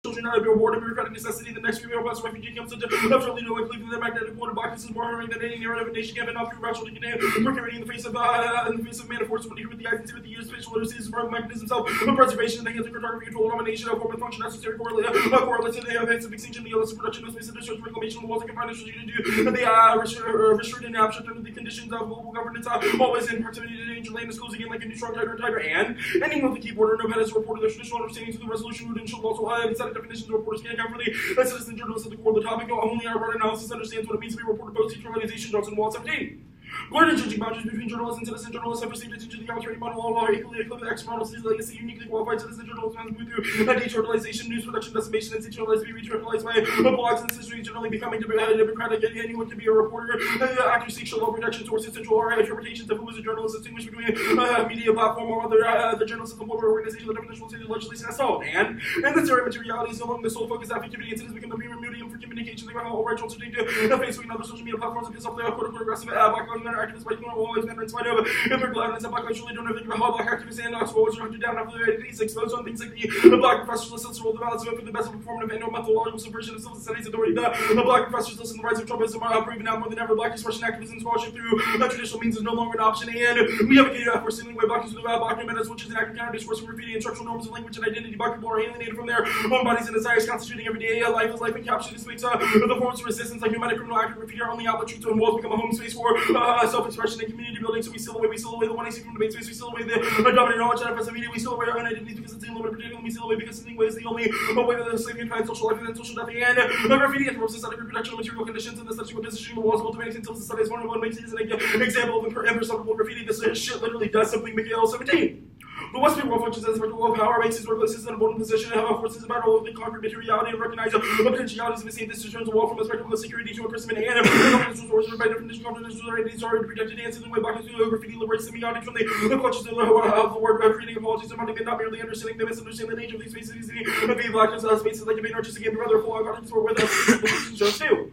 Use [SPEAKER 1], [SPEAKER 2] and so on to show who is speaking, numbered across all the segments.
[SPEAKER 1] children out of your war, bureaucratic necessity, the next female plus refugee comes into utterly no including the magnetic water blackness is more harming than any narrative of a nation given off through rational decay, mercury in the face of man force when with the eyes and see with the years, spatial literacy is part of the mechanisms of preservation, the hands of cartography, control, domination, of form and function necessary correlate to the events of extinction, the illicit production of space and discharge, reclamation of the walls that confine us to do, the restrict and abstract under the conditions of global governance, always in proximity to danger, land is closing in like a new strong tiger, and ending with the keyboard, no man has reported their traditional understanding to the resolution root and should also set definitions of reporters can carefully, as citizen journalists at the core of the topic, only our broad analysis understands what it means to be a reporter post-decriminalization, Johnson Wall 17. Guarding judging boundaries between journalists and citizen journalists have received attention to the arbitrary model of equally equipped expert models. These legacy uniquely qualified citizen journalists must move through deturtalization, news production, decimation, and centralized be returalized by blogs and history generally becoming democratic. Anyone can be a reporter. Accuracy shall low protection towards essential interpretations of who is a journalist, distinguish between media platform or other the journalism or organization. The definition will say the legislation has solved. And the theory of materiality is no longer the sole focus of activity, and it has become the premium medium for communication. They all rights also take to Facebook and other social media platforms and piss off the quote-unquote aggressive black lives matter activists by always matter in spite of immigrant gladness and black lives really don't know anything about how black activists and exposed or hunted down after their identities exposed on things like the black professors listen to roll the balance for the best of performative and methodological subversion of civil society's authority. The black professors listen to the rise of Trumpism are proven now more than ever. Black expression activism scholarship through traditional means is no longer an option, and we advocate for sealing away blackness with black metas, which is an active counter discourse of graffiti and structural norms of language and identity. Black people are alienated from their own bodies and desires, constituting everyday life as life and captured in space. The forms of resistance like pneumatic criminal act graffiti are only outlet truth and walls become a home space for self-expression and community building. So we seal away the one I see from debate space. We seal away the dominant knowledge that affects media. We seal away our own identities because it's the only way to protect them. We seal away because in ways the only way that the slavery and social life and then social death and graffiti interrupts society reproduction of material conditions and the sexual positioning of the walls cultivating until society is vulnerable and makes it as an example of imperceptible graffiti. This shit literally does something Miguel 17. The Western world functions as a virtual power, makes his workplaces in a important position, and have forces about all of the concrete materiality and recognize the potentialities of the same. This turns the wall from a spectacle of security to imprisonment and resources by definition, confidential identities are protected and sitting way back into graffiti liberates semiotics from the clutches of the word of creating apologies and not merely understanding the misunderstanding the nature of these spaces, the blackness spaces like debate artistic and rather full on for where the solutions too.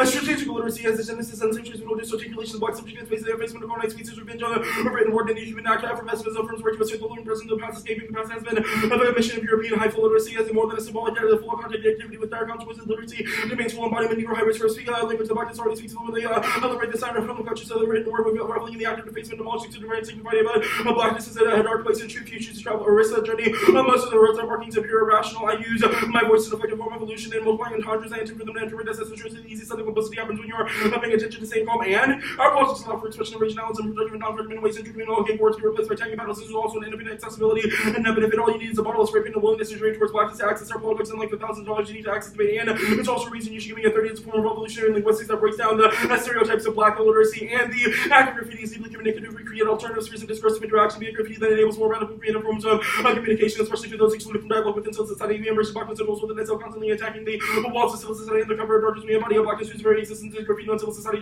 [SPEAKER 1] Strategic literacy has a genesis and centuries with disarticulation of black subject and spaces, their facement of colonized species, revenge on a written word, and human act, affirms affirms where to assert the living presence of the past, escaping the past has been a mission of European high full literacy as more than a symbolic the full contact activity with dire consequences. Literacy demands full embodiment, Negro hybrids for speak language, the blackness already speaks fluently, liberate the sign of film culture, so the written word, reveling in the act of defacement, demolishing to the right, signified about blackness is a dark place and true future to travel, Arista journey. Most of the words are markings of pure irrational. I use my voice to reflect a form of evolution and multiplying entendres. I enter for them to interpret as the truth and easy something publicity happens when you're paying attention to staying calm. And our politics allow for expression of originality and productive and non-fragmented ways intercommunal game words be replaced by tagging battles. This is also an independent accessibility and a benefit. All you need is a bottle of spray paint and willingness to drain towards blackness to access our politics and like the $1,000 you need to access debate. And it's also a reason you should give me a 30 as a form of revolutionary linguistics that breaks down the stereotypes of black illiteracy and the act of graffiti is deeply communicative. We create alternative spheres of discursive interaction via graffiti that enables more radical creative forms of communication, especially to those excluded from dialogue within civil society. We embrace blackness and also within itself constantly attacking the walls of civil society and the cover of darkness. We embody a blackness whose very existence is graffiti on civil society.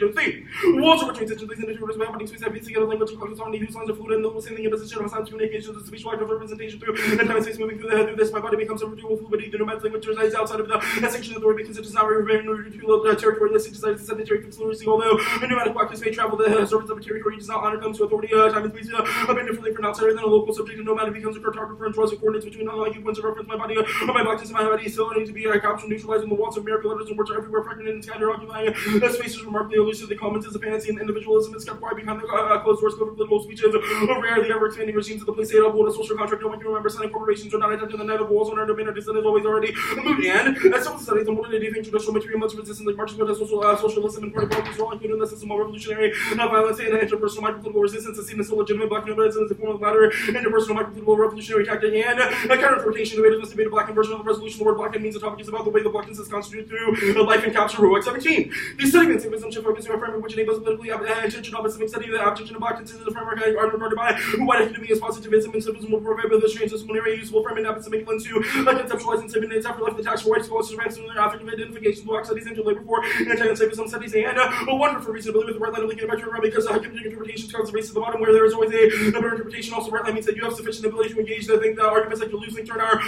[SPEAKER 1] Walls are between tensions, these individuals by embodiing space have pieced together language and cultures on whose lines are fluid and the same thing in position of science communications and speech like representation through and time and space moving through this. My body becomes a ritual fluidity. The nomadic language resides outside of the section of the word because it does not remain to territory listed decides sedentary fixed literacy. Although a nomadic practice may travel the surface of a territory, it does not honor comes to authority, time and space a bit differently from outsider than a local subject. A nomad becomes a cartographer and draws the coordinates between unlike points of reference. My body or my blackness and my body still need to be captured, neutralizing the walls of miracle letters and words are everywhere fragmented and scattered, occupying the spaces remarkably elusive. The commons is a fantasy and individualism is kept quiet behind the closed doors covered political speeches of rarely ever expanding regimes of the place they uphold a social contract. No one can remember signing corporations are not attached to the net of walls on our domain or distant is always already moved. And as civil societies, the modernity think traditional material much resistance like marches with socialism and party politics are all included in the system of revolutionary violence and interpersonal micropolitical resistance is seen as a legitimate black nomadism as a form of latter interpersonal micropolitical revolutionary tactic and a counter-interpretation debate must debate a black version of the resolution. The word black means the topic is about the way the blackness is constituted through life and capture. Heroic 17. These segments of wisdom should focus on a framework which enables politically attention on specific study of the abstraction of blackness is the framework are regarded by white academy as positivism and civism will provide this transdisciplinary useful frame and epistemic lens to conceptualize 7 minutes after life the tax for white scholars to ransom their affective identification black studies into labor for anti-enslavement studies and a wonder for reasonability with the right line of linking back to your because computing interpretation comes race at the bottom where there is always a better interpretation. Also right line means that you have sufficient ability to engage the arguments like the losing turn our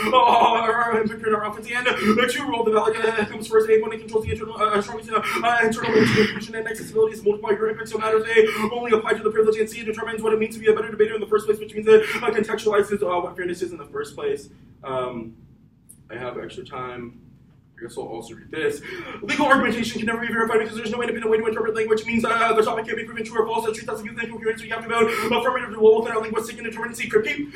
[SPEAKER 1] offense and the true role the Valley comes first. A one that controls the internal strongest internal integration and accessibility is multiply your impact so matters they only apply to the privilege and see it determines what it means to be a better debater in the first place, which means that contextualizes what fairness is in the first place. I have extra time. I guess I'll also read this. Legal argumentation can never be verified because there's no independent way to interpret language. It means the topic can't be proven true or false. The truth has to be incoherent, so you have to vote affirmative to roll within our linguistic indeterminacy. Cryptic.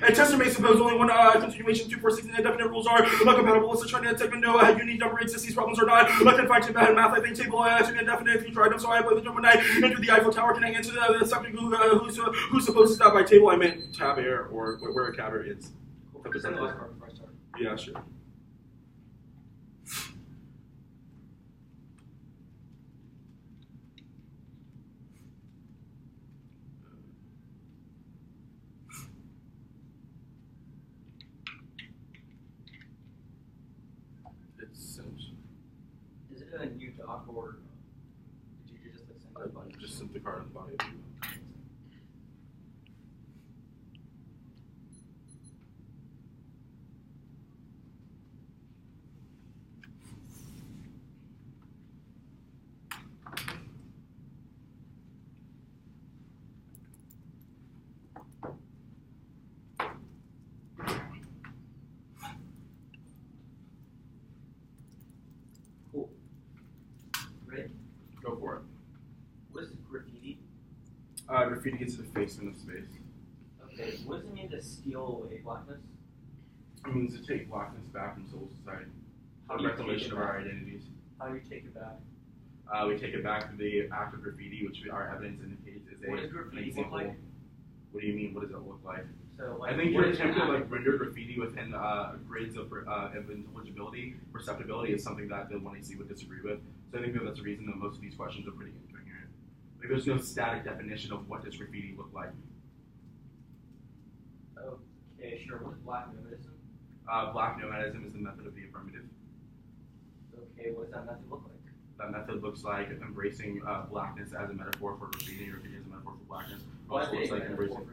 [SPEAKER 1] A tester may suppose only one continuation, 2, 4, 6, and indefinite rules are compatible. Let's try to detect and know how unique number exists. These problems are not confined to bad math. I think table to indefinite future items. So I play the drum when I enter the Eiffel Tower. Can I answer the subject who supposes that by table I meant taber or where a caber is? Yeah, sure.
[SPEAKER 2] Is it a new doc or did you just like send it?
[SPEAKER 1] I just sent the card on the body.
[SPEAKER 2] Cool. Ready?
[SPEAKER 1] Go for it.
[SPEAKER 2] What is graffiti?
[SPEAKER 1] Graffiti gets defacement of space.
[SPEAKER 2] Okay. What does it mean to steal away blackness?
[SPEAKER 1] It means to take blackness back from civil society.
[SPEAKER 2] How do
[SPEAKER 1] The
[SPEAKER 2] you take
[SPEAKER 1] reclamation
[SPEAKER 2] it
[SPEAKER 1] of our
[SPEAKER 2] back?
[SPEAKER 1] identities.
[SPEAKER 2] How do you take it back?
[SPEAKER 1] We take it back to the act of graffiti, which our evidence indicates is
[SPEAKER 2] What does
[SPEAKER 1] an
[SPEAKER 2] graffiti look
[SPEAKER 1] example.
[SPEAKER 2] like?
[SPEAKER 1] What do you mean? What does it look like?
[SPEAKER 2] So, like,
[SPEAKER 1] I think
[SPEAKER 2] what
[SPEAKER 1] your
[SPEAKER 2] is
[SPEAKER 1] attempt to
[SPEAKER 2] an
[SPEAKER 1] like
[SPEAKER 2] act?
[SPEAKER 1] render graffiti within grades of intelligibility, perceptibility is something that the 1AC would disagree with. So I think that's the reason that most of these questions are pretty incoherent. Like there's no static definition of what does graffiti look like.
[SPEAKER 2] Okay, sure. What is black nomadism?
[SPEAKER 1] Black nomadism is the method of the affirmative.
[SPEAKER 2] Okay, what does that method look like?
[SPEAKER 1] That method looks like embracing blackness as a metaphor for graffiti, or graffiti as a metaphor for blackness.
[SPEAKER 2] Why is
[SPEAKER 1] Also looks like embracing.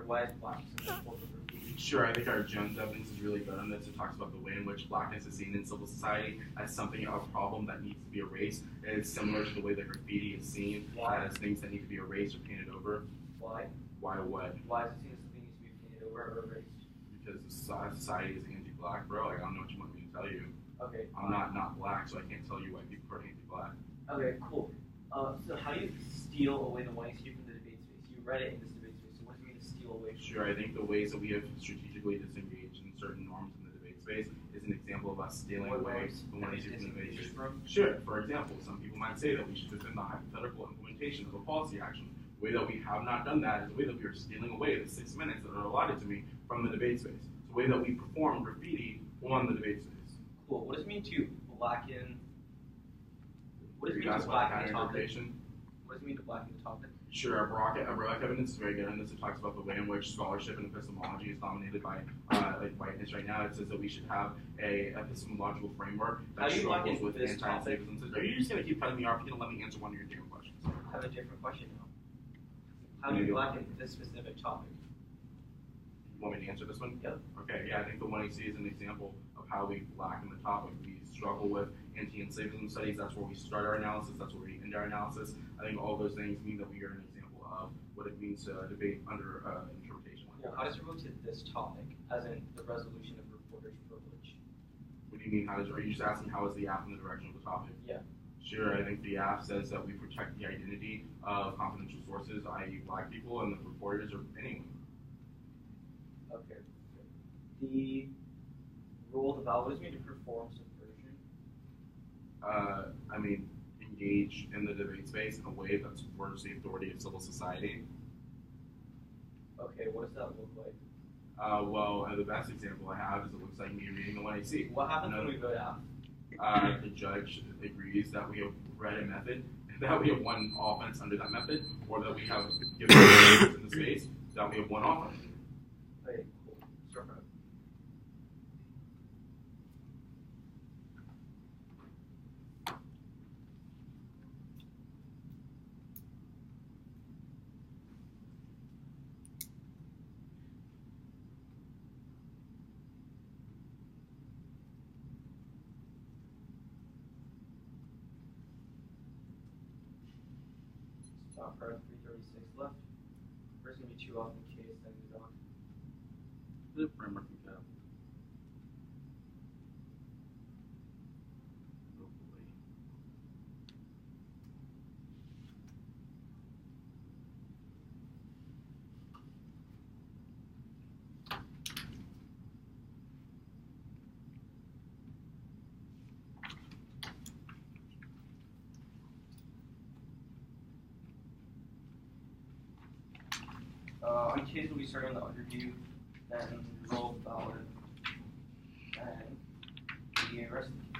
[SPEAKER 2] why is blackness a metaphor for graffiti?
[SPEAKER 1] Sure, I think our Jones evidence is really good on this. It talks about the way in which blackness is seen in civil society as something, a problem that needs to be erased. It's similar to the way that graffiti is seen as things that need to be erased or painted over.
[SPEAKER 2] Why?
[SPEAKER 1] Why what?
[SPEAKER 2] Why is it seen as something needs to be painted over or erased?
[SPEAKER 1] Because society is anti-black, bro. Like, I don't know what you want me to tell you.
[SPEAKER 2] Okay.
[SPEAKER 1] I'm not black, so I can't tell you why people are anti-black.
[SPEAKER 2] Okay, cool. So how do you steal away the white space from the debate space? You read it in this debate space, so what do you mean to steal away from
[SPEAKER 1] Sure, I think the ways that we have strategically disengaged in certain norms in the debate space is an example of us stealing away from one of these innovations. Sure, for example, some people might say that we should defend the hypothetical implementation of a policy action. The way that we have not done that is the way that we are stealing away the 6 minutes that are allotted to me from the debate space. It's the way that we perform graffiti on the debate space.
[SPEAKER 2] Cool. What does it mean to blacken? What does it
[SPEAKER 1] You
[SPEAKER 2] mean
[SPEAKER 1] asked
[SPEAKER 2] to
[SPEAKER 1] about
[SPEAKER 2] blacken the topic?
[SPEAKER 1] counter-interpretation.
[SPEAKER 2] What does it mean to blacken the topic?
[SPEAKER 1] Sure, our Barak evidence is very good on this. It talks about the way in which scholarship and epistemology is dominated by like whiteness right now. It says that we should have a epistemological framework
[SPEAKER 2] How
[SPEAKER 1] that
[SPEAKER 2] do you
[SPEAKER 1] struggles
[SPEAKER 2] blacken
[SPEAKER 1] with
[SPEAKER 2] this topic?
[SPEAKER 1] anti-enslavement. Are you just going to keep cutting me off? You can let me answer one of your damn questions.
[SPEAKER 2] I have a different question now. How do you blacken this specific topic?
[SPEAKER 1] You want me to answer this one?
[SPEAKER 2] Yep.
[SPEAKER 1] Okay, yeah, I think the 1AC is an example of how we blacken the topic. We struggle with anti-enslavement studies. That's where we start our analysis. That's where we end our analysis. I think all those things mean that we are an example of what it means to debate under interpretation.
[SPEAKER 2] Well, how does it relate to this topic, as in the resolution of reporter's privilege?
[SPEAKER 1] What do you mean? Are you just asking how is the app in the direction of the topic?
[SPEAKER 2] Yeah.
[SPEAKER 1] Sure, I think the app says that we protect the identity of confidential sources, i.e. black people, and the reporters or anyone.
[SPEAKER 2] Okay. The role of the vowel, what does it mean to perform subversion?
[SPEAKER 1] I mean, engage in the debate space in a way that supports the authority of civil society.
[SPEAKER 2] Okay, what does that look like?
[SPEAKER 1] Well, the best example I have is it looks like me reading the 1AC.
[SPEAKER 2] What happens when we vote out?
[SPEAKER 1] The judge agrees that we have read a method, that we have one offense under that method, or that we have given in the space, that we have one offense.
[SPEAKER 2] Okay, cool. Start from stop for 336 left. First gonna be 2 off in case then goes on.
[SPEAKER 1] The framework we have.
[SPEAKER 2] On kids, we'll be starting on the underview, then roll ballot, and the rest of the kids.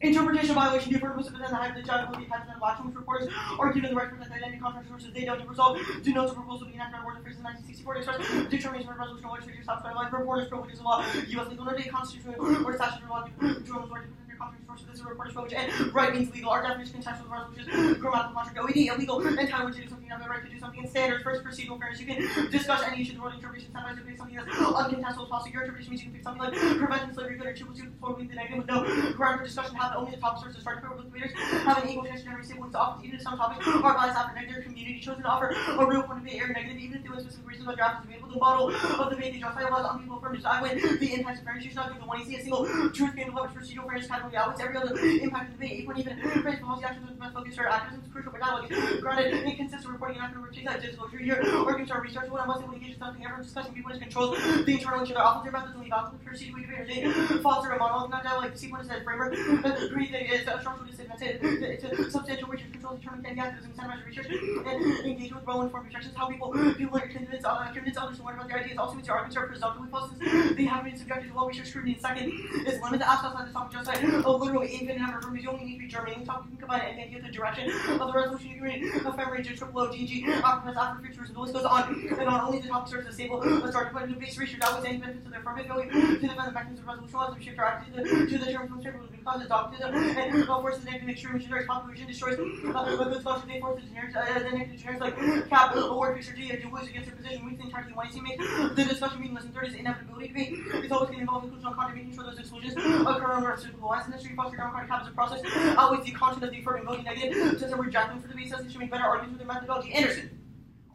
[SPEAKER 3] Interpretation violation, the affirmative within the height of the child will be passed in action, which reporters are given the right to present identity contract sources they don't resolve. Do notes of proposal being enacted on words of phrases in 1964 to express determination of resolution of legislature stops by line, reporters privileges of law, U.S. legal entity, constitutional or statutory law, journals right to present their contract sources. This is a reporter's privilege, and right means legal. Our definition contextual resolution, grammatical contract, OED, illegal, entitlement to do something, you have the right to do something in standards. First, procedural fairness. You can discuss any issue, the word interpretation, sometimes you pick something that's uncontestable, possible. Your interpretation means you can pick something like preventing slavery, good or two, totally the negative with no ground for discussion, have only the top sources start to with debaters, have an equal chance to generate siblings often, even if some topics are biased after negative community chosen to offer a real point of view, negative, even if they want specific reasons why draft is available. The model of the debate they justify allows unpeople firm to decide when the impacts of fairness. You should not do the one you see a single truth being developed procedural fairness category outweighs every other impact of the debate. When even praise policy actions with the best focus for activism is crucial for dialogue. Granted, inconsistent reporting and accurate takes out disclosure. Your arguments are research. One unless able to engage in something ever discussing viewpoints controls the internal each other. Often their methods only valid for procedural debaters. They foster a monologue, not dialogue. The sequence is framework. Breathing is a structural disagreement. It's a substantial research control determined and activism, incentivize research, and engage with well-informed objections. How people are convince others to learn about their ideas. Also means your arguments are presumptively false since they have been subjected to well-researched scrutiny. And second is limit the ask outside the topic just like a literally infinite number of rooms. You only need to be germane. Topic you can combine it and get the direction of the resolution you can read. Ephemerate, triple O, DG, after futures, and the list goes on. And on only the topic starts as stable, start to put into base research. That was any benefits of their affirmative failure to defend the mechanism of resolution laws and shift our act to the term from circle because adopted and force the negative extreme generic population destroys a good function. They force the negative generics like cap, award, picture, G, do against their position. We think targeting one makes the discussion being less than 30 is inevitability to be. It's always going to involve inclusion on content, making sure those exclusions occur on reciprocal lines. In the street, foster democratic habits of process outweighs the content of the affirming voting negative to reject them for the basis. They should make better arguments with their methodology. Anderson.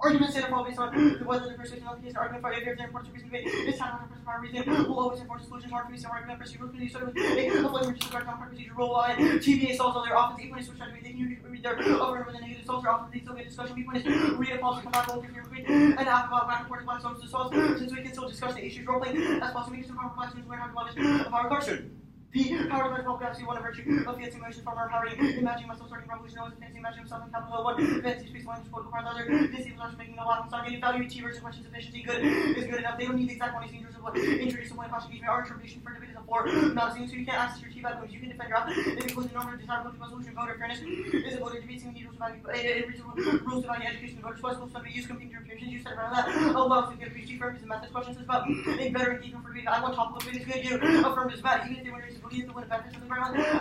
[SPEAKER 3] Arguments stand and fall based on whether the persuasion of the case argument for every important reason debate is time for a reason will always enforce exclusion hard to be some argument procedural can be sort of a flavor to disregard complex procedure role line TBA solves all their often 8 points which try to be they can read their over with a negative solves are often they still get discussion B point is read a policy come back over here and ask about back and forth black solves the solves since we can still discuss the issues role playing as possible make some proper questions learn how to love it of our question. The power of mental capacity, one of virtue of the simulation from our empowering, imagining myself starting revolution, always fancy imagining myself in capital one, fancy space one, political part other, disables us making a lot of starting value, T versus question sufficiency, good is good enough. They don't need the exact one, in terms of what introduce one question engagement. Our interpretation for debate is a 4, not a single, so you can't access your T values. You can defend your option. It includes the normative desirable resolution, voter fairness, is a voter debate, single needles value, rules to value education, voter choice, will study, use computer interpretations, you said around that. Allows to get a PhD for and methods questions is about a better engagement for debate. I want top of the debate is good, you affirm is bad, even if they want to believe the win benefits.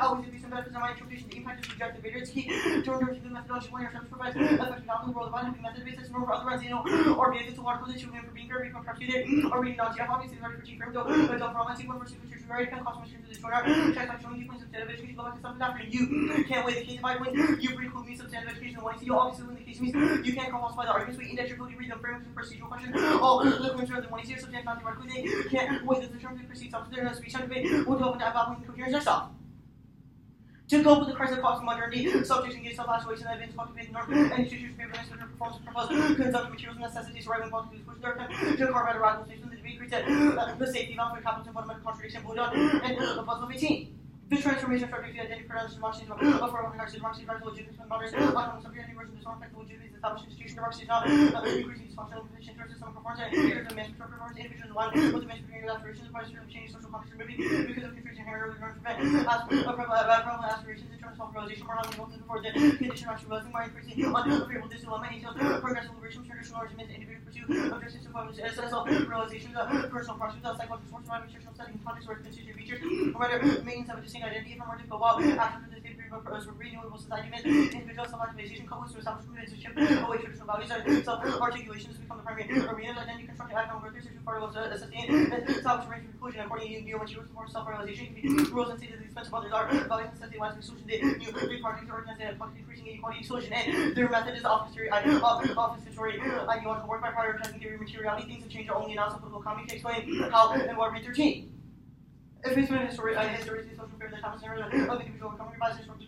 [SPEAKER 3] Always be some benefits of my interpretation. The impact is rejected debater. It's key to interpret the methodology when your terms provides effective outcome world of the method basis normal otherwise or be able to article that you for being very contract or reading on TF obviously very for G firm though but don't for all one versus which is very kind of cost to the joiner check by showing you points of education go back to something after you can't wait the case if I win you preclude me substantive education one you obviously win the case means you can't come by the arguments we index your ability to read the frameworks and procedural questions all the claims are the one easier substantive not directly they can't wait the terms that proceed up to their no speech and debate will go into about coherence yourself. To cope with the crisis of cost of modernity, subjects engage self-isolation that advance cultivated norm and institutions favor the performance of proposed consumption materials and necessities for right-wing politics push their attempt to carve out a radical station. The debate creates the safety valve for capital and fundamental contradiction bullied on and the puzzle of 18. The transformation subject to identity for democracy of foreign democracy, radical legitimacy, moderate, autonomous, subject universal, dishonorable, legitimacy, established institution, democracy is not increasing dysfunctional condition towards some performance and the management of performance, individual in one, with the management of aspirations, by certain change social context removing because of confusion inherently learned to prevent problem aspirations in terms of self-realization, more than once before the condition of actualizing by increasing unfavorable dilemma, entails progressive liberation, traditional arguments, individual pursuit, objectives to form self-realization, personal prospects, psychological source, nutritional setting, context, or constituent features, or rather, maintenance of a distinct identity from more difficult while after the state renewable society myth, individual self-actualization coupled to establish relationship, away traditional values, and self-articulation has become the primary arena of identity construction, economic growth, research, part of sustain, and establish range of conclusion. According to neo-materials for self-realization, rules and states at the expense of others are values and sensitive ones solution. New three projects are organized and increasing inequality solution, and their method is officatory ideological work by prioritizing theory of materiality. Things that change are only announced in political economy to explain how and what read 13. If it's been history, social fair that happens of individual recovery by historical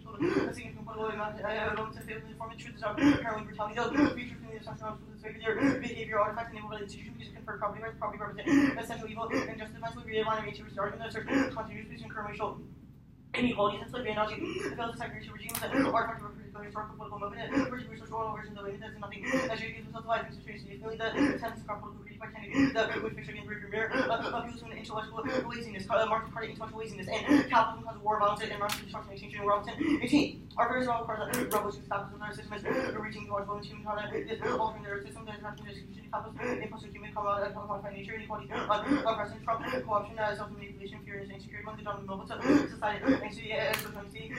[SPEAKER 3] significant political elements and failed to inform the truth is apparently brutality. Those features in the assumption of their behavior artifacts enabled by the institution because it conferred property rights, property represent essential evil, and justifiably realign and to argument that certain continuous between current racial inequalities and slavery analogy. The failed segregation regimes that artifact of a historical political movement and particular social versions of it that's nothing that should give themselves life in situations usually the tendency of political critique by Kennedy that would fiction in the rearview mirror appeals to an intellectual laziness, marked part of intellectual laziness, and capitalism causes war, violence, and massive destruction, extinction, and Robinson. 18. Our various raw parts of revolution capitalism and system is reaching towards women's human conduct is altering their system that is not execution capitalism, impulse of human commodified nature, inequality, oppression, Trump, co-option, self-manipulation, fear, and insecurity among the dominant moments of society, anxiety,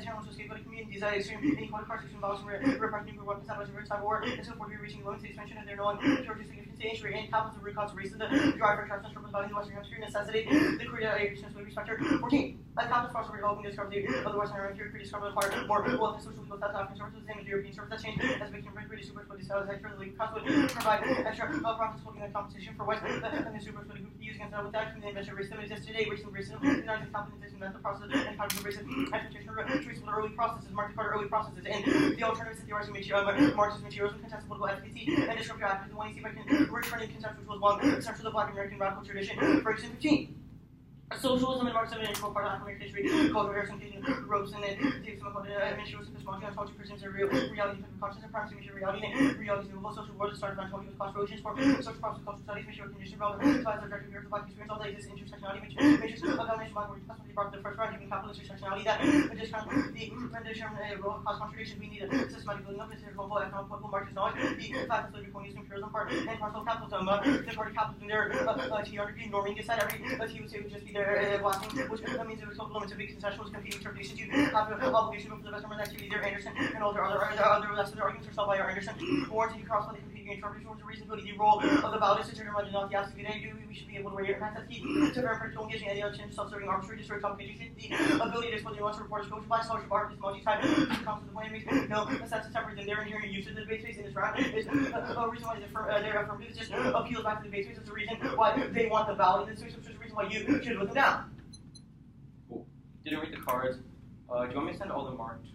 [SPEAKER 3] challenges scapegoating communities, extreme inequality, carceration, violence, repression, nuclear weapons, sabotage, cyber war, and so forth, reaching limits, expansion of their known characteristics, injury, and capitalism, root cause of racism, the driver, trust, and value, the Western Hemisphere, necessity, the Korea, agriculture, slavery, spectre. 14. A capitalist process of redeveloping discovery of the Western Hemisphere, rediscovered acquired more wealth and social legal South African sources, the same as European sources that change as we can bring British super for the South side for the legal cost would provide extra profits holding the competition for West and the super for the group using and with that from the invention of racism exists today, racism, united competence, and mental process, and capital racism, expectation of traceable early processes, Marx Carter early processes, and the alternatives to theorizing Marxist materialism, contested political efficacy, and disruptive activism, one you see by returning conceptual tools one essential to the Black American radical tradition. For example, 15. Socialism and Marxism and integral part of African history, culture, Harrison, Robeson, and Davis McCullough, administrative epistemology, ontology, presents a real reality of consciousness and primacy, material reality, and reality is movable. Social world is started by ontology with class relations for social process, cultural studies, material condition, relevant to as objective years of Black experience, all that exists intersectionality, matrix of domination, Black world, customary brought to the first round, giving capital intersectionality that discount the rendition role of class contradictions. We need a systematic building up this global economic, political, Marxist knowledge, the fact that slavery, colonialism, imperialism, part and parcel capitalism, the party capitalism, their TRP, norming this side, every T would say would just be their blocking, which means there are total limits of big concessionals, competing interpretations. You have an obligation for the best members activities there, Anderson, and all their other less of their arguments are solved by Anderson. Warranty cross by the competing interpretation, the reasonability, the role of the valid to determine whether or not the absolute we should be able to weigh your impact. That's key to verify don't engage in any other change, self-serving, arbitrary, destroy complications, the ability to explain the to report scope, by scholarship, art, epistemology, type, comes to the point makes no sense to separate them. Their inherent use of the debate space in this round is a reason why they're affirmative. It just appeals back to the debate space. It's a reason why they want the valid in this space, which is a reason why you should put them down.
[SPEAKER 2] Didn't read the cards. Do you want me to send all the marked?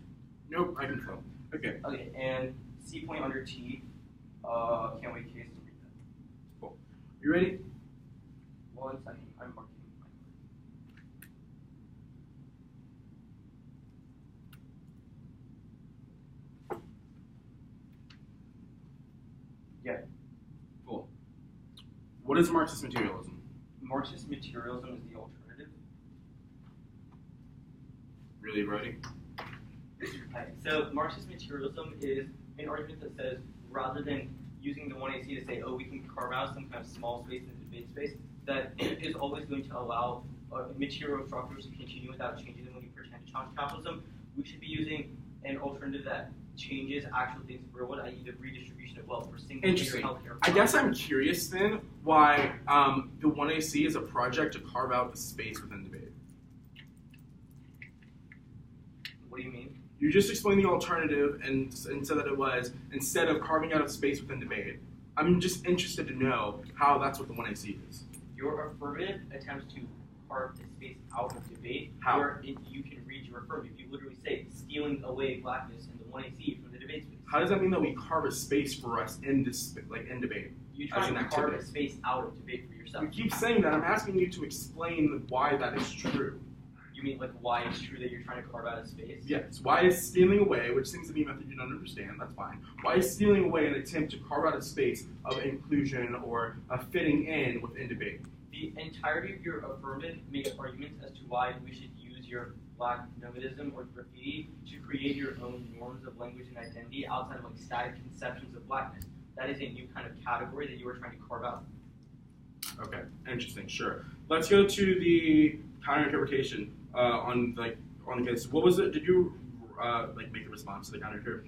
[SPEAKER 1] Nope, I can tell. Okay.
[SPEAKER 2] Okay, and C point under T. Can't wait case to read that.
[SPEAKER 1] Cool. You ready?
[SPEAKER 2] 1 second. I'm marking my card. Yeah.
[SPEAKER 1] Cool. What is Marxist materialism?
[SPEAKER 2] Marxist materialism is the alternative.
[SPEAKER 1] Really, Brody?
[SPEAKER 2] So Marxist materialism is an argument that says rather than using the 1AC to say, oh, we can carve out some kind of small space in the debate space, that is always going to allow material structures to continue without changing them when you pretend to challenge capitalism. We should be using an alternative that changes actual things in the real world, i.e. the redistribution of wealth for single payer healthcare.
[SPEAKER 1] I guess I'm curious then why the 1AC is a project to carve out the space within debate.
[SPEAKER 2] What do you mean?
[SPEAKER 1] You just explained the alternative and said that it was instead of carving out a space within debate. I'm just interested to know how that's what the 1AC is.
[SPEAKER 2] Your affirmative attempts to carve the space out of debate.
[SPEAKER 1] How?
[SPEAKER 2] Where you can read your affirmative. You literally say stealing away blackness in the 1AC from the debate space.
[SPEAKER 1] How does that mean that we carve a space for us in this, in debate?
[SPEAKER 2] You try to carve a space out of debate for yourself.
[SPEAKER 1] You keep saying that. I'm asking you to explain why that is true.
[SPEAKER 2] You mean like why it's true that you're trying to carve out a space?
[SPEAKER 1] Yes. Why is stealing away, which seems to be a method you don't understand, that's fine. Why is stealing away an attempt to carve out a space of inclusion or fitting in within debate?
[SPEAKER 2] The entirety of your affirmative makes arguments as to why we should use your black nomadism or graffiti to create your own norms of language and identity outside of like static conceptions of blackness. That is a new kind of category that you are trying to carve out.
[SPEAKER 1] Okay, interesting, sure. Let's go to the counter-interpretation on like on the case, what was it? Did you like make a response to the counter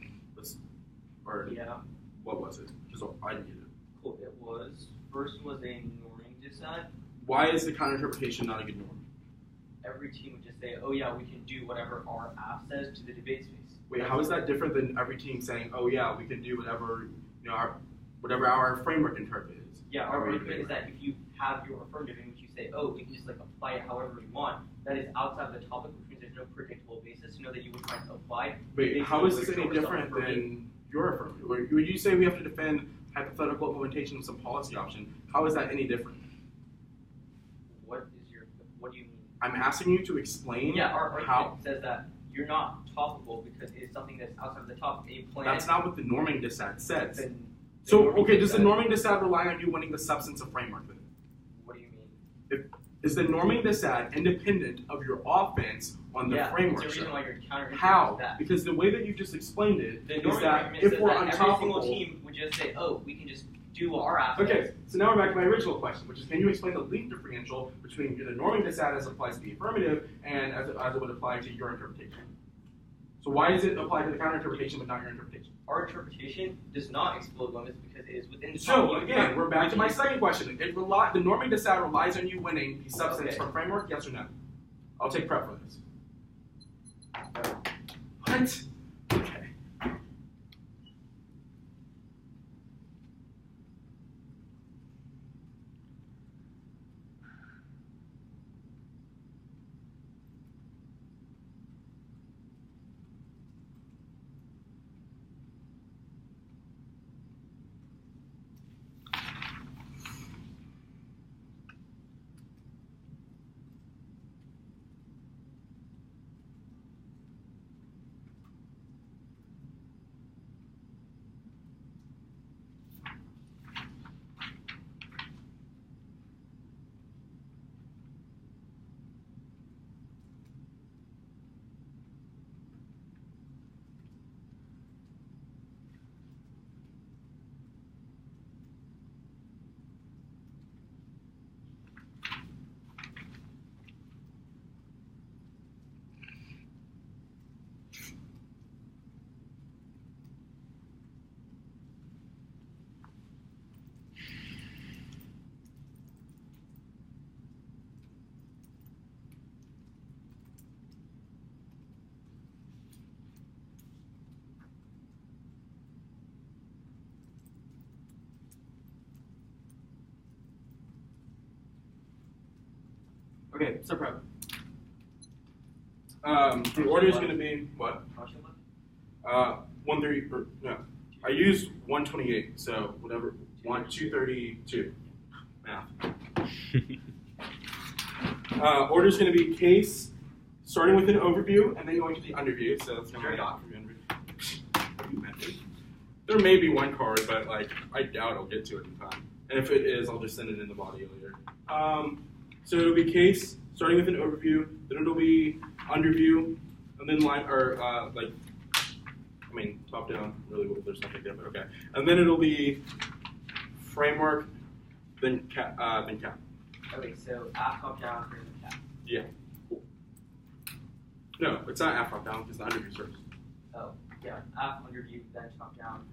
[SPEAKER 1] or
[SPEAKER 2] Yeah.
[SPEAKER 1] what was it? Because I didn't get it.
[SPEAKER 2] Cool. It was first was a norming dissent.
[SPEAKER 1] Why is the counter interpretation not a good norm?
[SPEAKER 2] Every team would just say, "Oh yeah, we can do whatever our app says to the debate space."
[SPEAKER 1] Wait, how is that different than every team saying, "Oh yeah, we can do whatever whatever our framework interpret is"?
[SPEAKER 2] Yeah, our argument is that if you have your affirmative in which you say, "Oh, we can just like apply it however you want," that is outside of the topic, which means there's no predictable basis to know that you would try to apply.
[SPEAKER 1] Wait, how is this any different than your affirmative? When you say we have to defend hypothetical implementation of some policy option, how is that any different?
[SPEAKER 2] What do you mean?
[SPEAKER 1] I'm asking you to explain.
[SPEAKER 2] Yeah, our
[SPEAKER 1] how.
[SPEAKER 2] argument says that you're not topical because it is something that's outside of the topic. A plan.
[SPEAKER 1] That's not what the norming dissent says.
[SPEAKER 2] Then
[SPEAKER 1] So, okay, does the norming dissent rely on you winning the substance of framework then?
[SPEAKER 2] What do you mean?
[SPEAKER 1] Is the norming dissent independent of your offense on the framework?
[SPEAKER 2] There's a reason why you're counter.
[SPEAKER 1] How?
[SPEAKER 2] That.
[SPEAKER 1] Because the way that you just explained it
[SPEAKER 2] The
[SPEAKER 1] is
[SPEAKER 2] norming
[SPEAKER 1] that
[SPEAKER 2] argument
[SPEAKER 1] if
[SPEAKER 2] says
[SPEAKER 1] we're
[SPEAKER 2] that every single
[SPEAKER 1] untopical.
[SPEAKER 2] team would just say, "Oh, we can just do our app."
[SPEAKER 1] Okay, so now we're back to my original question, which is, can you explain the link differential between the norming dissent as it applies to the affirmative and as it would apply to your interpretation? So why is it applied to the counter interpretation but not your interpretation?
[SPEAKER 2] Our interpretation does not explode limits because it is within the
[SPEAKER 1] So
[SPEAKER 2] topic.
[SPEAKER 1] again, we're back to my second question. The norming dissent relies on you winning the substance from framework, yes or no? I'll take prep for this. What? Okay. Okay, so prep. The order is going to be what? 130. No, I used 128. So whatever. 232. Math. Order is going to be case, starting with an overview, and then going to the underview. So that's going to be dot from the underview. There may be one card, but like I doubt I'll get to it in time. And if it is, I'll just send it in the body later. So it'll be case, starting with an overview, then it'll be underview, and then top down, really, there's nothing there, but okay. And then it'll be framework, then cap.
[SPEAKER 2] Okay, so app top down, framework cap.
[SPEAKER 1] Yeah. Cool. No, it's not app top down, it's the underview first.
[SPEAKER 2] Oh, yeah, app underview, then top down.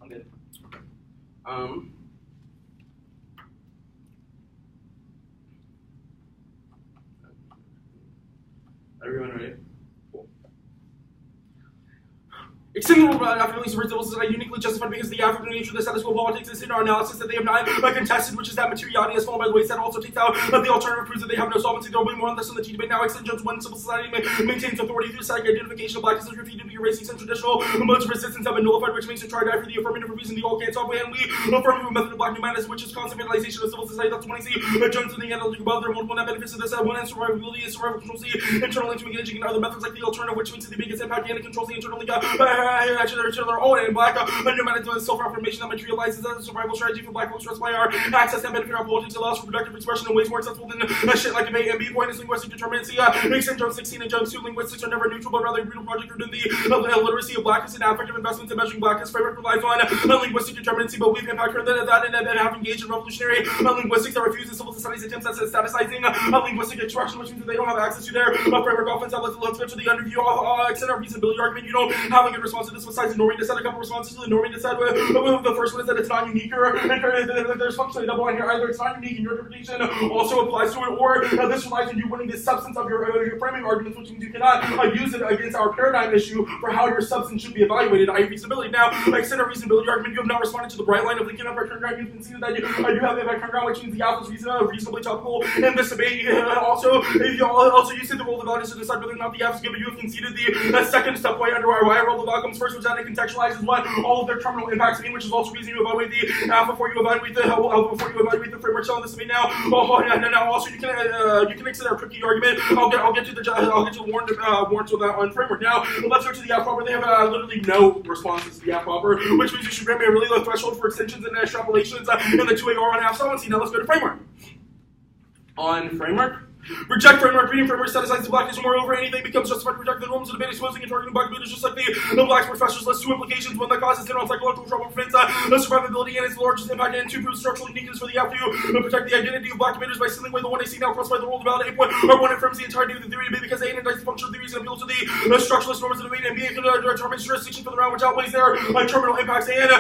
[SPEAKER 2] I'm good.
[SPEAKER 1] Okay. Everyone ready? Cool. Extending the rule after release of results is uniquely justified because the African nature of the status quo politics is in our analysis that they have not contested, which is that materiality has fallen by the wayside. Also takes out the alternative proves that they have no solvency. There will be more on this in the debate now. Extensions when civil society maintains authority through static identification of blackness is refuted to be erasing some traditional modes of resistance have been nullified, which makes it try to die for the affirmative reason the all can't solve and we affirmative method of black humanity, which is constant vandalization of civil society. That's when I see Jones and the analytic above there are multiple net benefits of this. One and survivability is survival control C, internal into engaging in other methods like the alternative, which makes it the biggest impact and it controls the internal their own and black, pneumatic self-affirmation that materializes as a survival strategy for black folks stressed by our access and benefit our politics allows for productive expression in ways more accessible than shit like debate and B-point is linguistic determinacy. Makes Jones 16 and Jones 2 linguistics are never neutral, but rather a brutal project within the literacy of blackness and affective investments in measuring blackness framework relies on linguistic determinacy, but we've impacted that and have engaged in revolutionary linguistics that refuses civil society's attempts at staticizing linguistic expression, which means that they don't have access to their framework offense. Let's go to the underview, extend our reasonability argument. You don't have a good response to this besides ignoring this. A couple responses to ignoring this. The first one is that it's not unique, or there's functionally a double line here. Either it's not unique and your interpretation also applies to it, or this relies on you winning the substance of your framing arguments, which means you cannot use it against our paradigm issue for how your substance should be evaluated, i.e. reasonability. Now, extend a reasonability argument. You have not responded to the bright line of Lincoln Empire ground. You can see that you have the Empire ground, which means the alpha is reasonably topical in this debate. Also, you see the role of the audience to decide whether or not the alpha is good, but you have conceded the second step point under our why role of outcomes first, which then contextualizes what all of their terminal impacts mean, which is also reason to evaluate the alpha before you evaluate the framework. So on this debate now, now also you can extend our cookie argument. I'll get to the warrants with that on framework. Now let's go to the app proper. They have literally no responses to the app proper, which means you should grant me a really low threshold for extensions and extrapolations in the 2AR on half solvency. Now let's go to framework. On framework. Reject framework, reading framework, staticizes the blackness, moreover, anything becomes justified to reject the norms of debate, exposing and targeting black communities, just like the black professors list two implications: one that causes general psychological trouble, prevents the survivability, and its largest impact, and two, proves structural uniqueness for the FU, to protect the identity of black communities by sealing away the one AC now crossed by the rule of valid 8 point, or one affirms the entirety of the theory debate because A indicts the functional theories and appeal to the structuralist norms of debate, and B determines jurisdiction for the round which outweighs their terminal impacts, and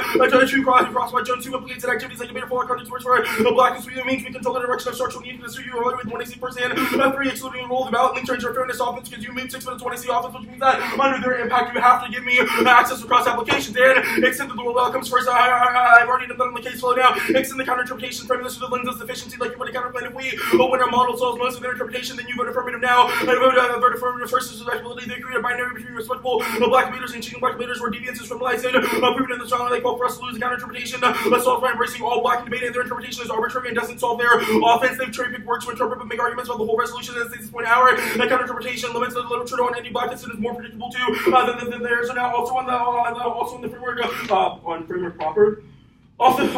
[SPEAKER 1] two crossed by Jones 2 implicates in activities like debate or fallout contradicts words for the blackness, means we control the direction of structural uniqueness, so you evaluate the one AC first, and 3 excluding the rule of ballot link turns your fairness offense because you made 6 minutes 20 C offense, which means that under their impact you have to give me access to cross applications. And extend the rule of outcomes first. I've already done that on the case flow now. Extend the counter interpretation frame this through the lens of sufficiency, like you would a counterplan if we when our model solves most of their interpretation, then you vote affirmative now. I vote affirmative first is respectability. They create a binary between respectable black commuters and cheating black commuters where deviance is criminalized and proven in the strong like for us to lose the counter interpretation. Let's solve by embracing all black debate, and their interpretation is arbitrary and doesn't solve their offense. They've cherry picked words to interpret but make arguments about the whole resolution that states point hour. That counter interpretation limits the literature on any blackness and is more predictable too than theirs. So now also on the framework on framework proper. Off the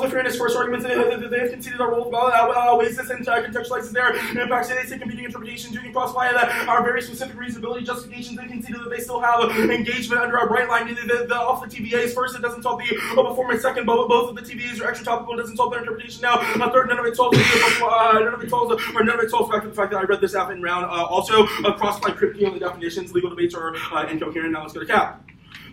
[SPEAKER 1] fairness first arguments, they have conceded our role of ballot outweighs this and contextualizes their impacts. They say competing interpretations using cross via that our very specific reasonability justifications. They conceded that they still have engagement under our bright line. The off the TVAs first, it doesn't solve the performance second. Both of the TVAs are extra topical. It doesn't solve their interpretation. Now third, none of it solves back to the fact that I read this out in round. Also, cross by critically on the definitions. Legal debates are incoherent. Now let's go to cap.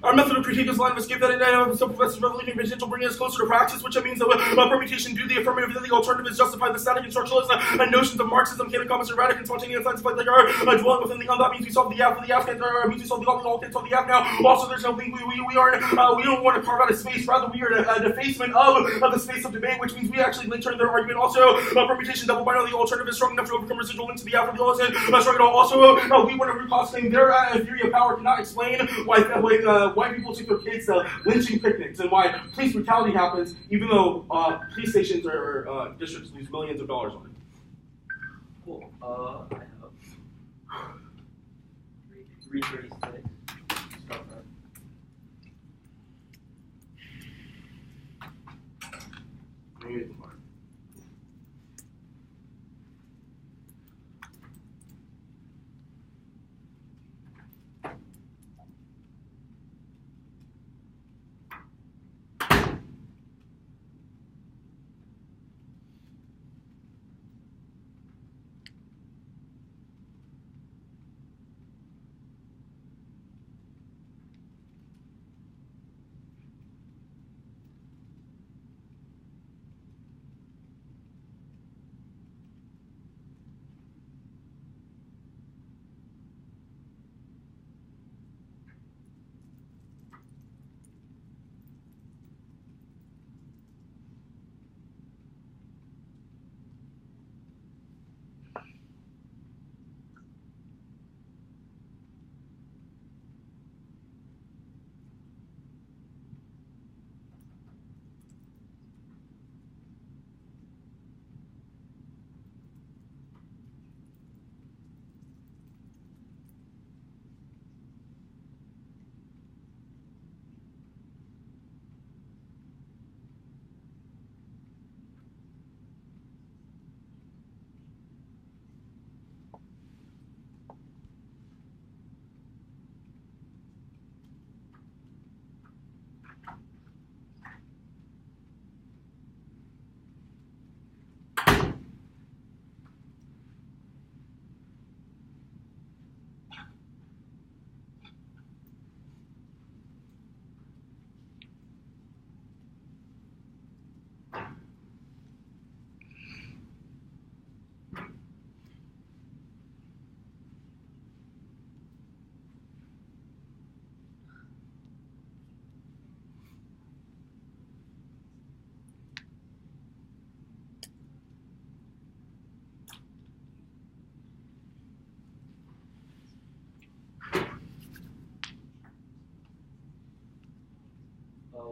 [SPEAKER 1] Our method of critique is line of escape that some professors revolutionary potential bringing us closer to practice, which means that permutation do the affirmative, then the alternative is justify the static and structuralist and notions of Marxism, canon comments, erratic and spontaneous science like they are dwelling within the that means we solve the app, the app means we solve the all can't solve the app now. Also, there's nothing we don't want to carve out a space, rather we are a defacement of the space of debate, which means we actually link turn their argument. Also, permutation double binary, the alternative is strong enough to overcome residual links to the app of the lowest and strong enough. Also, we want to reclassify their theory of power cannot explain why people take their kids to lynching picnics and why police brutality happens, even though police stations or districts lose millions of dollars on it.
[SPEAKER 2] Cool. I have 336.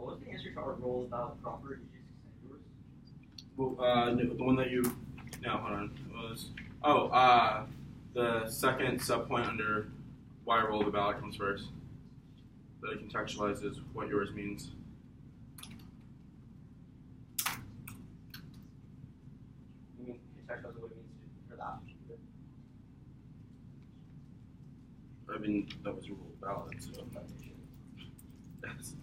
[SPEAKER 2] What's the answer to our role about proper? Did you just yours?
[SPEAKER 1] Well, the one that you. No, hold on. It was the second subpoint under why roll of the ballot comes first. That it contextualizes what yours means.
[SPEAKER 2] You mean contextualize what it means for that?
[SPEAKER 1] I mean, that was your roll of ballot, so. Yes.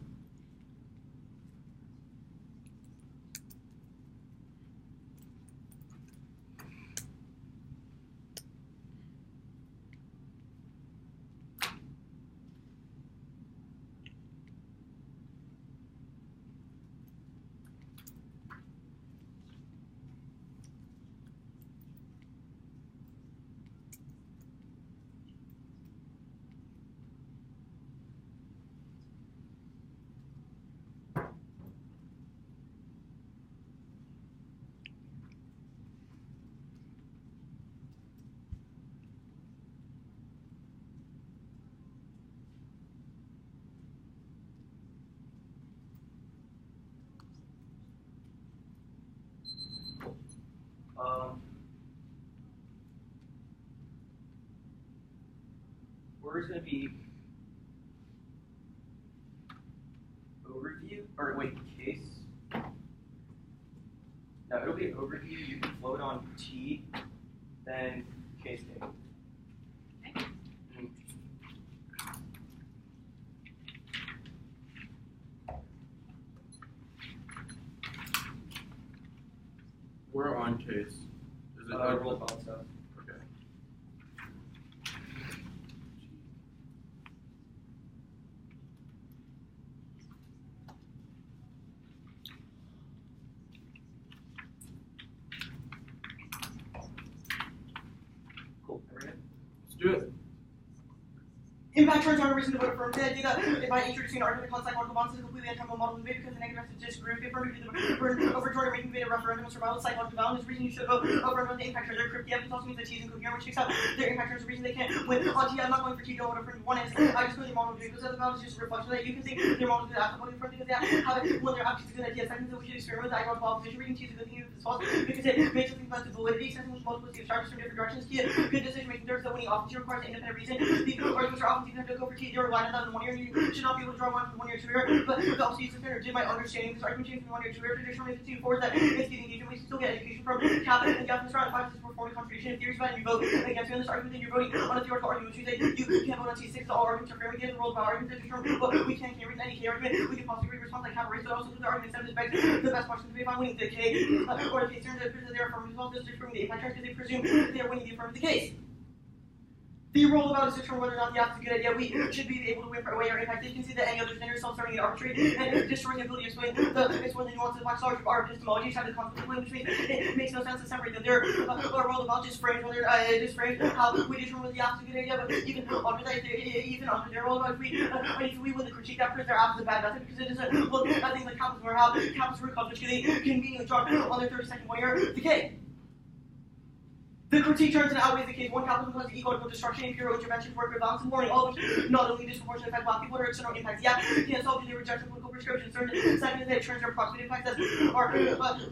[SPEAKER 2] Word's going to be overview, or wait, case. No, it'll be overview. You can float on T, then case name.
[SPEAKER 4] Okay.
[SPEAKER 1] We're on case. Is it
[SPEAKER 2] Roll call stuff.
[SPEAKER 1] Okay.
[SPEAKER 2] Cool. Everyone?
[SPEAKER 1] Let's do it.
[SPEAKER 3] Impact turns on a reason to vote affirm the idea that by introducing an argument called psychological bonds is a completely untenable model of debate because the negative has to disagree with the affirmative the burden of rejoinder making debate a referendum of survival psychological balance. This reason you should vote affirm about the impact turns. Their crypt the evidence also means that T is incoherent, which takes out their impact turns. The reason they can't win on T, I'm not going for T, don't vote affirm. One is I just go their model of debate because the balance is just a reflection that you can think their model is good after voting affirm because they have it when their object is a good idea. Second, that we should experiment with the ideological opposition. Reading T is a good thing if it's false because it makes us think about the validity, sensing with multiplicity of charges from different directions. Key good decision making. Third, that winning often requires an independent reason. The arguments are often have to go for T. They're line out in 1 year. You should not be able to draw one from 1 year to year, but the also use the standard. Did my understanding this argument change from 1 year to year? Traditional may continue forward that it's getting engagement. We still get education from Catholic and Catholic round 5 to performing contribution. If theories about and you vote against me on this argument, then you're voting on a theoretical argument. You say you can't vote on T6. All arguments are fair. We get the rules about arguments that determine what we can't read any K argument. We can possibly read response like have a race, but also the argument that begs the best question to be if I'm winning the K or the case turns that they're affirming results. This is proving the impact turns because they presume they're winning the affirmative case. The role about is to determine whether or not the app is a good idea. We should be able to win for away our impact. You can see that any other standard self-serving and arbitrary and destroying the ability to explain the nuances of black large our epistemology have the conflict of which means it makes no sense to separate them. Their role about just frames whether just frames how we determine whether the app is a good idea, but even under that even under their role about if we win the critique that proves their app is a bad method because it doesn't look at things like capitalism or how capitalist root cause which they conveniently draw on their 32nd 1 year decay. The critique turns and outweighs the case. One capitalism has equal destruction, imperial intervention, work with balance and warning, all of which not only disproportionately affect black people but external impacts. Yeah, can't solve the rejection of political prescriptions. Second is that it turns their approximate impacts as are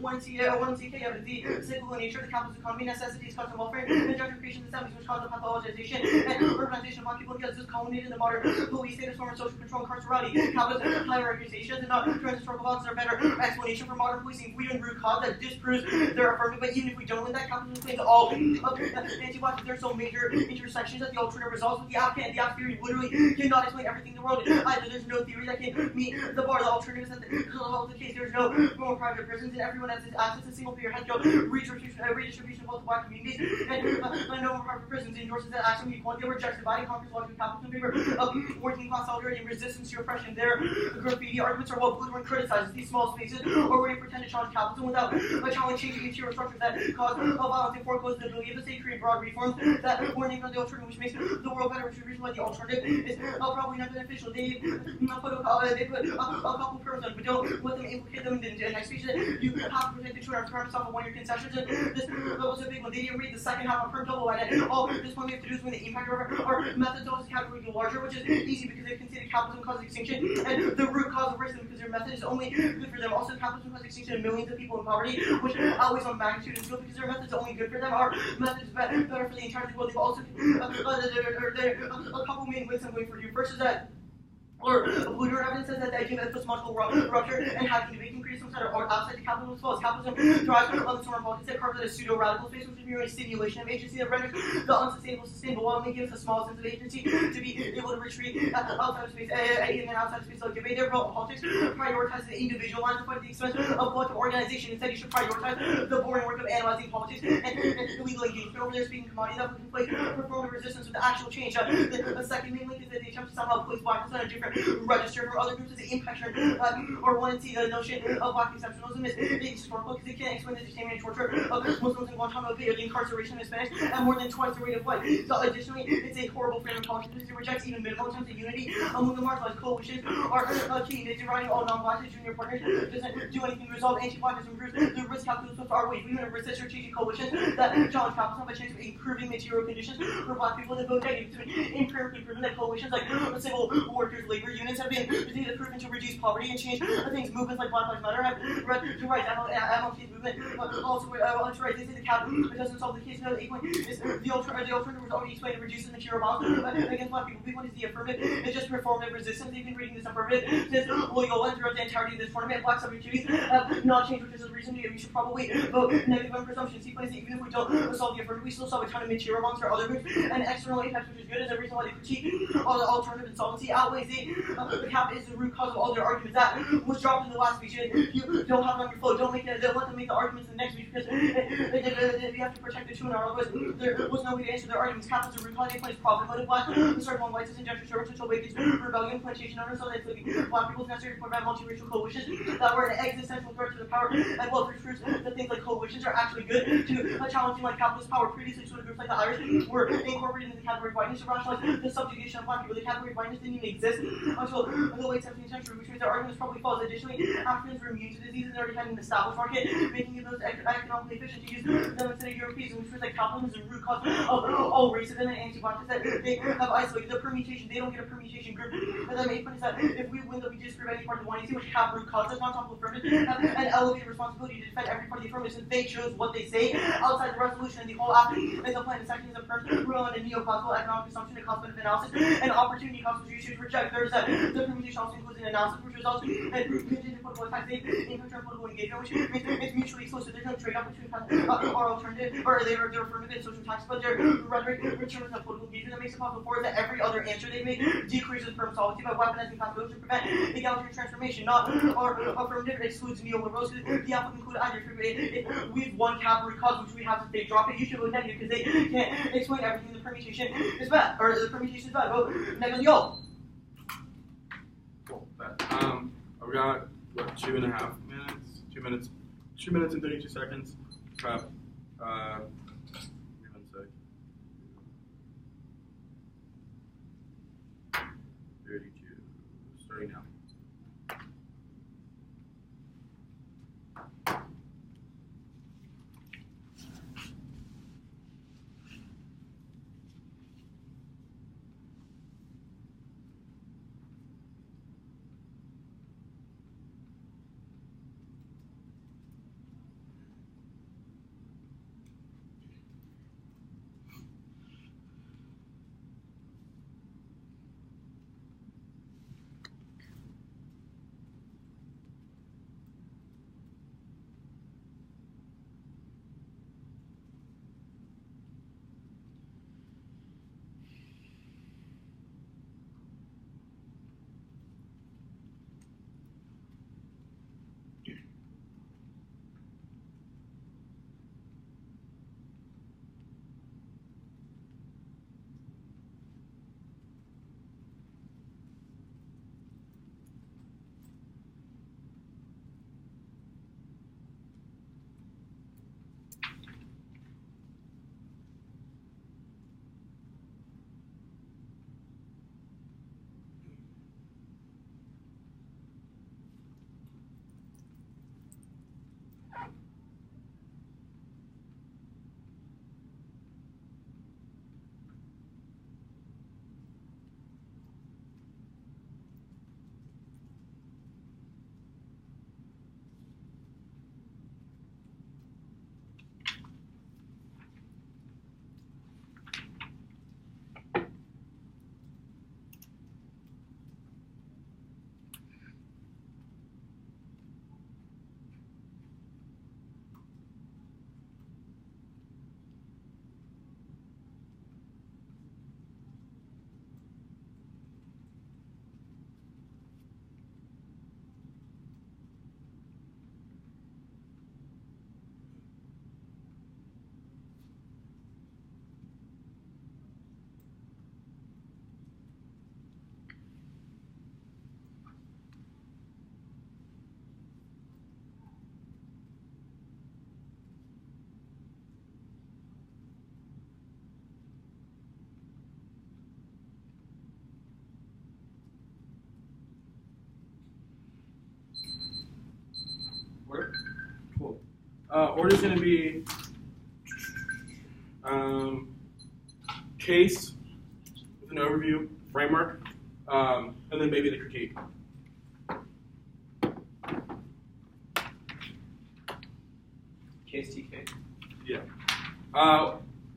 [SPEAKER 3] one in CK of the cyclical nature of the capitalist economy, necessities, custom welfare, and gentrification of the 70s, which cause the pathologization and urbanization of black people because this culminated in the modern police state of form of social control and carcerality. Capitalist hierarchization and not trans-historical values are a better explanation for modern policing. If we don't root cause that disproves their affirmative, but even if we don't win that, capitalism claims all anti-black, there's so major intersections that the alternative results with the app can. The app theory literally cannot explain everything in the world. Either there's no theory that can meet the bar. The alternative is that the case there's no more private prisons and everyone has access to single-payer healthcare redistribution of both black communities and no more private prisons. Endorses that action equality rejects dividing conquers logic capitalism in favor of working class solidarity and resistance to oppression. Their graffiti arguments are what Blueprint criticizes these small spaces or where you pretend to challenge capitalism without challenge changing interior structures that cause violence and foreclose the believe that they create broad reforms that were named on the alternative, which makes the world better, which is the reason why the alternative is probably not beneficial. They put a couple terms on, but don't let them implicate them in the next speech. You have to protect the truth and yourself of one of your concessions. And this was a big one. They didn't read the second half of her double line. And all this point we have to do is when the impact of our methods always category get larger, which is easy because they consider capitalism causes extinction, and the root cause of racism because their method is only good for them. Also, capitalism causes extinction of millions of people in poverty, which outweighs on magnitude and skill because their methods are only good for them. Our methods better for the entire world. They've also a couple main ways I'm going for you. First is that Bluter evidence says that the idea of epistemological rupture and having debate can create some sort of outside the capitalism as well as capitalism drives on the sort of politics that carves out a pseudo-radical space, which is merely a simulation of agency that renders the unsustainable sustainable while only gives a small sense of agency to be able to retreat outside of space. In an outside of space like debate, their politics prioritizes the individual lines at the expense of collective organization. Instead, you should prioritize the boring work of analyzing politics and illegal engagement over there, speaking commodity that would conflate performative resistance with the actual change. The second main link is that they attempt to somehow place blackness on a different register from other groups as the impact or want to see the notion of black exceptionalism is historical because they can't explain the detainment and torture of Muslims in Guantanamo Bay or the incarceration of Hispanics at more than twice the rate of life. So additionally, it's a horrible frame of politics because it rejects even minimal attempts at unity among the marginalized. Coalitions are key. Deriding all non-black and junior partners doesn't do anything to resolve anti-blackness and improves the risk calculus of our way. We want to resist strategic coalitions that challenge capitalism have a chance of improving material conditions for black people to vote negative. It's been empirically proven that coalitions like civil workers, labor unions have been proven to reduce poverty and change things. Movements like Black Lives Matter have to rise. MLK's movement also to rise. They say the cap doesn't solve the case. No, the 8 point is the alternative was already explained to reduce the material violence against black people. B1 is the affirmative. It's just performative resistance. They've been reading this affirmative. This Loyola throughout the entirety of this tournament. Black subjectivities have not changed, which is the reason we should probably vote negative on presumption. C point is even if we don't solve the affirmative, we still solve a ton of material violence for other groups and external impacts, which is good. Is the reason why they critique the alternative insolvency outweighs the cap is the root cause of all their arguments. That was dropped in the last speech. You don't have it on your flow. Don't let them make the arguments in the next speech because you have to protect the tune. Otherwise, there was no way to answer their arguments. Cap is a root cause. They place profit motive. Black started on whites and gentrification, social wages, rebellion, plantation owners, so that's black people's necessary to prevent multiracial coalitions that were an existential threat to the power and wealth proves that things like coalitions are actually good to challenging like capitalist power. Previously, sort of groups like the Irish were incorporated into the category of whiteness to rationalize the subjugation of black people. The category of whiteness didn't even exist until the late 17th century, which means their arguments probably false. Additionally, Africans were immune to disease and they already had an established market, making it those economically efficient to use them instead of Europeans, which was like capitalism is the root cause of all racism and anti-blackness that they have isolated. The permutation, they don't get a permutation group. And the main point is that if we win, that we disprove any part of the 1AC, which have root causes, not top of affirmative, have an elevated responsibility to defend every part of the affirmative since they chose what they say outside the resolution and the whole act is the plan. The second is a firm rule on a neoclassical economic assumption and cost benefit analysis and opportunity cost, which you should reject. There's the permutation also includes an analysis which results in contingent political effects, impact on political engagement, which means it's mutually exclusive. There's no trade-off between our alternative or their affirmative and social tax, but their rhetoric returns on political engagement that makes it possible for that every other answer they make decreases firm solidity by weaponizing capitalism to prevent egalitarian transformation. Not our affirmative excludes neoliberals. The output include either. If we've one cap root cause, which we have to they drop it, you should vote negative because they can't explain everything. The permutation is bad, or the permutation is bad. Vote negative.
[SPEAKER 1] Cool. I've got what 2.5 minutes? 2 minutes. 2 minutes and 32 seconds. Prep. Give me 1 sec. 32. Starting now. Order is going to be case with an overview, framework, and then maybe the critique.
[SPEAKER 2] Case TK.
[SPEAKER 1] Yeah.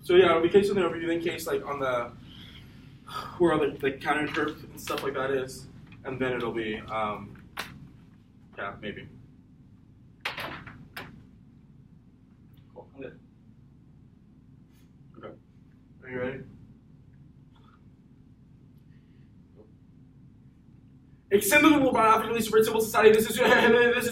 [SPEAKER 1] So yeah, it'll be case with an overview, then case like on the where all the counter interp and stuff like that is, and then it'll be yeah, maybe.
[SPEAKER 2] Cool. I'm good.
[SPEAKER 1] Okay. Are you ready? Extend the rule about African civil society. This is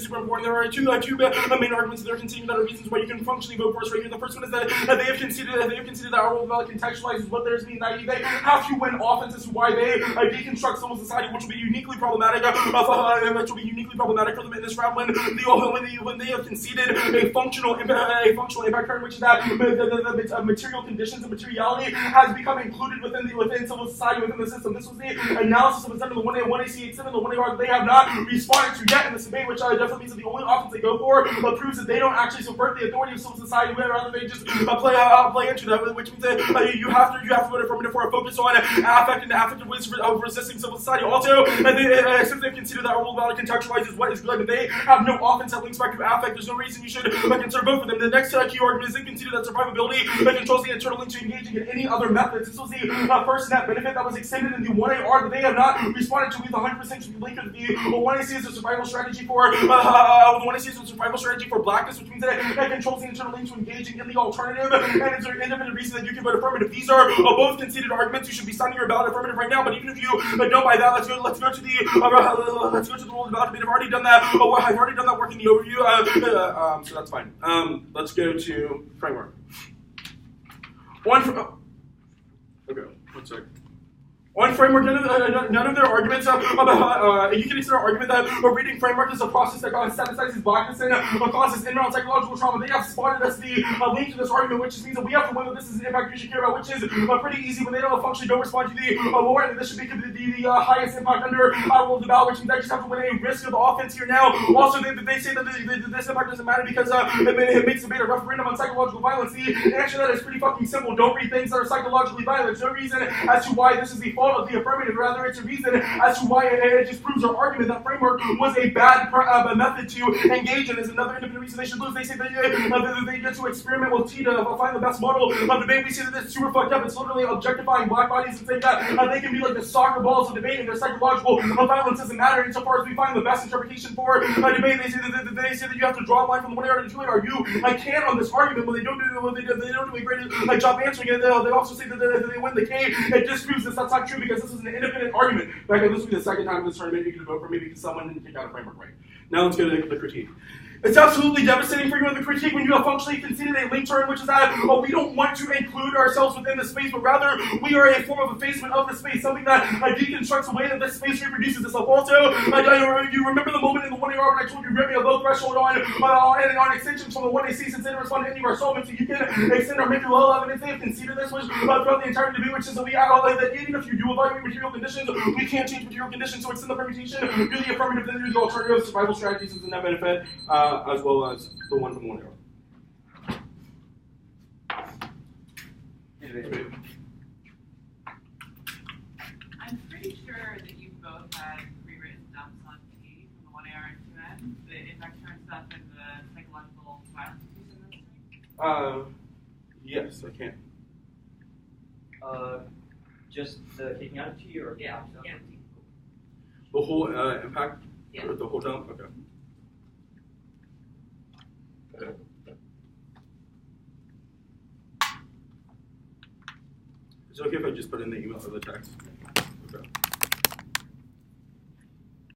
[SPEAKER 1] super important. There are two main arguments that are conceding that are reasons why you can functionally vote for us right here. The first one is that they have conceded that our rule about contextualizes what theirs means. That they have to win offense as to why they deconstruct civil society, which will be uniquely problematic. Which will be uniquely problematic for them in this round when they have conceded a functional impact term, which is that the material conditions and materiality has become included within civil society, within the system. This was the analysis that was done in the 1AC87. The one they have not responded to yet in this debate, which definitely means that the only offense they go for proves that they don't actually subvert the authority of civil society, rather they just play into that, which means that you have to vote affirmative for a focus on affect and the affective ways of resisting civil society. Also, since they've considered that our rule about contextualizes what is good, and they have no offense that links back to affect, there's no reason you should consider both of them. The next key argument is they consider that survivability controls the internal link to engaging in any other methods. This was the first net benefit that was extended in the 1AR that they have not responded to with 100% to be linked to the 1AC is a survival strategy for the 1AC is a survival strategy for blackness, which means that it controls the internal link to engaging in the alternative, and is there an independent reason that you can vote affirmative. These are both conceded arguments. You should be signing your ballot affirmative right now. But even if you don't buy that, let's go to the rule of ballot debate. I've already done that. I've already done that work in the overview, so that's fine. Let's go to framework. Okay, one sec. On framework, none of their arguments about, you can consider an argument that a reading framework is a process that synthesizes blackness and causes inbound psychological trauma. They have spotted us the link to this argument, which means that we have to win that this is an impact you should care about, which is pretty easy when they don't functionally don't respond to the award, and this should be the highest impact under our rule of the ballot, which means I just have to win a risk of the offense here now. Also, they say that this impact doesn't matter because it makes debate a referendum on psychological violence. The answer to that is pretty fucking simple. Don't read things that are psychologically violent. There's no reason as to why this is the fault of the affirmative, rather it's a reason as to why it just proves our argument that framework was a bad method to engage in. Is another independent reason they should lose. They say that they get to experiment with T to find the best model of debate. We say that this is super fucked up. It's literally objectifying black bodies and saying that they can be like the soccer balls of debate and their psychological violence doesn't matter insofar as we find the best interpretation for debate. They say that you have to draw a line from the 1 AR to 2 AR. You can on this argument, but they don't do a great job answering it. They also say that they win the K. It disproves this. That's not true because this is an independent argument. Becca, this will be the second time in this tournament you can vote for me because someone didn't kick out a framework right. Now let's go to the critique. It's absolutely devastating for you in the critique when you have functionally conceded a link term, which is that we don't want to include ourselves within the space, but rather we are a form of effacement of the space, something that deconstructs the way that this space reproduces itself. Also, you remember the moment in the 1 AR when I told you rip me a low threshold on extensions from the 1AC since they didn't respond to any of our solvents, so you can extend or make your low evidence. They have conceded this which, throughout the entire debate, which is that we that even if you do evaluate material conditions, we can't change material conditions, so extend the permutation, do the affirmative, then do the alternative. Survival strategies is a net benefit. As well as the one from 1 AR.
[SPEAKER 4] I'm pretty sure that you both had rewritten dumps on T from the 1 AR and 2N, the impact turn stuff and the psychological violence piece in this thing?
[SPEAKER 1] Yes, I can.
[SPEAKER 2] Just the kicking out of T or
[SPEAKER 4] Yeah.
[SPEAKER 1] The whole impact?
[SPEAKER 4] Yeah.
[SPEAKER 1] Or the whole dump? Okay. Is it okay if I just put in the email or the text?